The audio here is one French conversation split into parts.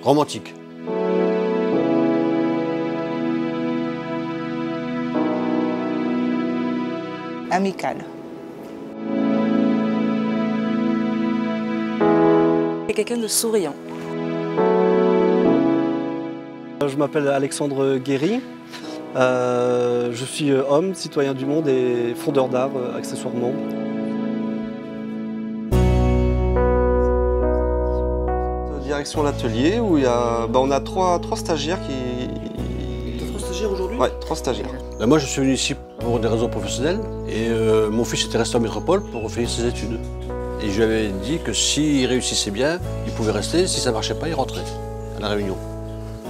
romantique. Amical. C'est quelqu'un de souriant. Je m'appelle Alexandre Guéry. Je suis homme, citoyen du monde et fondeur d'art accessoirement. Direction l'atelier où on a trois stagiaires qui... 3 stagiaires aujourd'hui? Ouais, 3 stagiaires. Moi je suis venu ici pour des raisons professionnelles et mon fils était resté en métropole pour finir ses études. Et je lui avais dit que s'il réussissait bien, il pouvait rester, si ça ne marchait pas, il rentrait à La Réunion.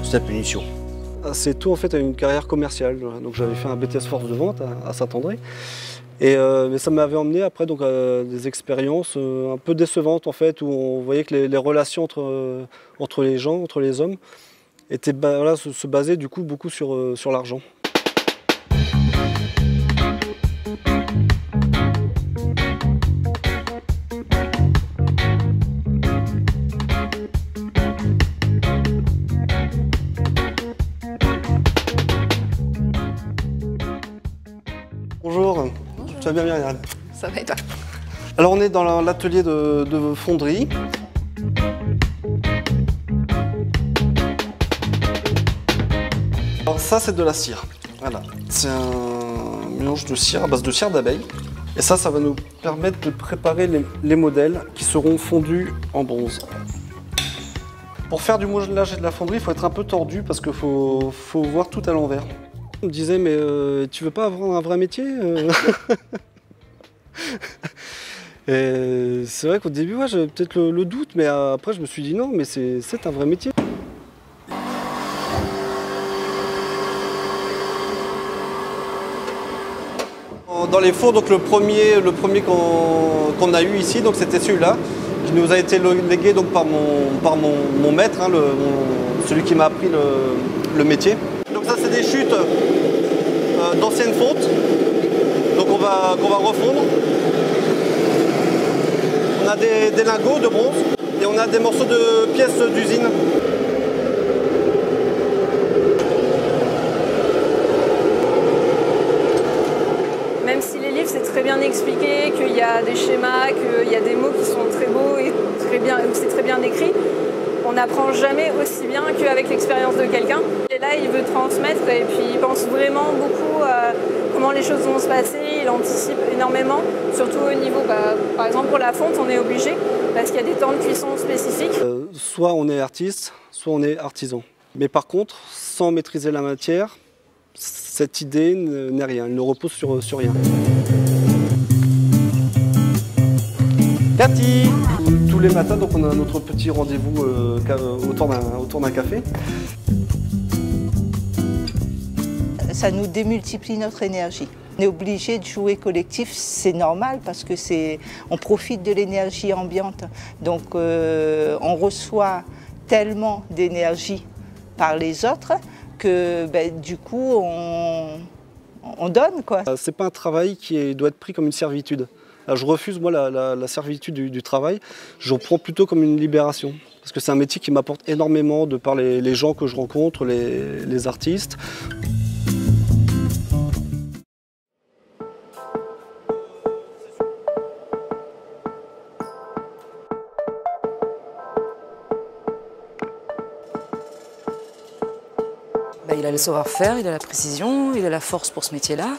C'était la punition. C'est tout en fait à une carrière commerciale. Donc j'avais fait un BTS force de vente à Saint-André. Mais ça m'avait emmené après donc, à des expériences un peu décevantes en fait, où on voyait que les relations entre les gens, entre les hommes, se basaient du coup beaucoup sur l'argent. Bonjour. Bonjour. Tu vas bien, Myriam? Ça va et toi? Alors on est dans l'atelier de fonderie. Alors ça c'est de la cire. Voilà. C'est un mélange de cire à base de cire d'abeille. Et ça va nous permettre de préparer les modèles qui seront fondus en bronze. Pour faire du moulage et de la fonderie, il faut être un peu tordu parce qu'il faut voir tout à l'envers. On me disait, mais tu veux pas avoir un vrai métier Et c'est vrai qu'au début, ouais, j'avais peut-être le doute, mais après je me suis dit non, mais c'est un vrai métier. Dans les fours, donc le premier qu'on a eu ici, donc c'était celui-là, qui nous a été légué donc par mon maître, hein, celui qui m'a appris le métier. Donc ça c'est des chutes d'anciennes fontes, donc qu'on va refondre. On a des lingots de bronze et on a des morceaux de pièces d'usine. Même si les livres c'est très bien expliqué, qu'il y a des schémas, qu'il y a des mots qui sont très beaux et c'est très bien écrit, on n'apprend jamais aussi bien qu'avec l'expérience de quelqu'un. Et là, il veut transmettre et puis il pense vraiment beaucoup à comment les choses vont se passer, il anticipe énormément, surtout au niveau, par exemple pour la fonte, on est obligé parce qu'il y a des temps de cuisson spécifiques. Soit on est artiste, soit on est artisan. Mais par contre, sans maîtriser la matière, cette idée n'est rien, elle ne repose sur rien. Cathy! Tous les matins, donc on a notre petit rendez-vous autour d'un café. Ça nous démultiplie notre énergie. On est obligé de jouer collectif, c'est normal parce que on profite de l'énergie ambiante. Donc on reçoit tellement d'énergie par les autres que du coup on donne quoi. C'est pas un travail qui doit être pris comme une servitude. Alors, je refuse moi la servitude du travail, je prends plutôt comme une libération. Parce que c'est un métier qui m'apporte énormément de par les gens que je rencontre, les artistes. Il a le savoir-faire, il a la précision, il a la force pour ce métier-là.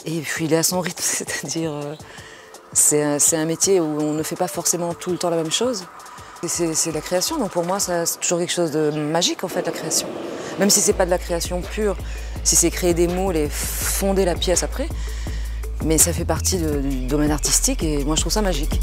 Et puis il est à son rythme, c'est-à-dire c'est un métier où on ne fait pas forcément tout le temps la même chose. C'est la création, donc pour moi c'est toujours quelque chose de magique en fait la création. Même si c'est pas de la création pure, si c'est créer des moules et fonder la pièce après, mais ça fait partie du domaine artistique et moi je trouve ça magique.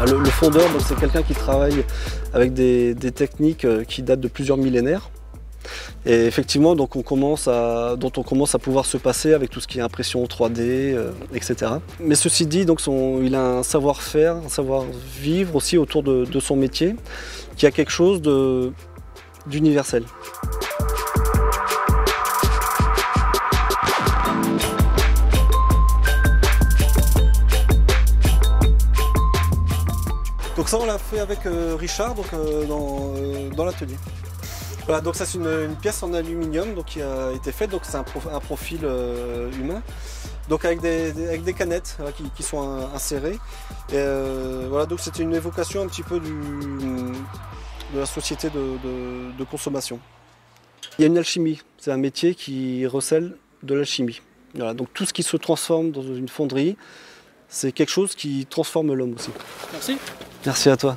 Le fondeur, c'est quelqu'un qui travaille avec des techniques qui datent de plusieurs millénaires. Et effectivement, donc on commence à pouvoir se passer avec tout ce qui est impression 3D, etc. Mais ceci dit, donc il a un savoir-faire, un savoir-vivre aussi autour de son métier, qui a quelque chose d'universel. Donc ça on l'a fait avec Richard donc, dans l'atelier. Voilà, donc ça c'est une pièce en aluminium donc, qui a été faite, donc c'est un profil humain. Donc avec des canettes voilà, qui sont insérées. Et, voilà, donc c'était une évocation un petit peu de la société de consommation. Il y a une alchimie, c'est un métier qui recèle de l'alchimie. Voilà, donc tout ce qui se transforme dans une fonderie, c'est quelque chose qui transforme l'homme aussi. Merci. Merci à toi.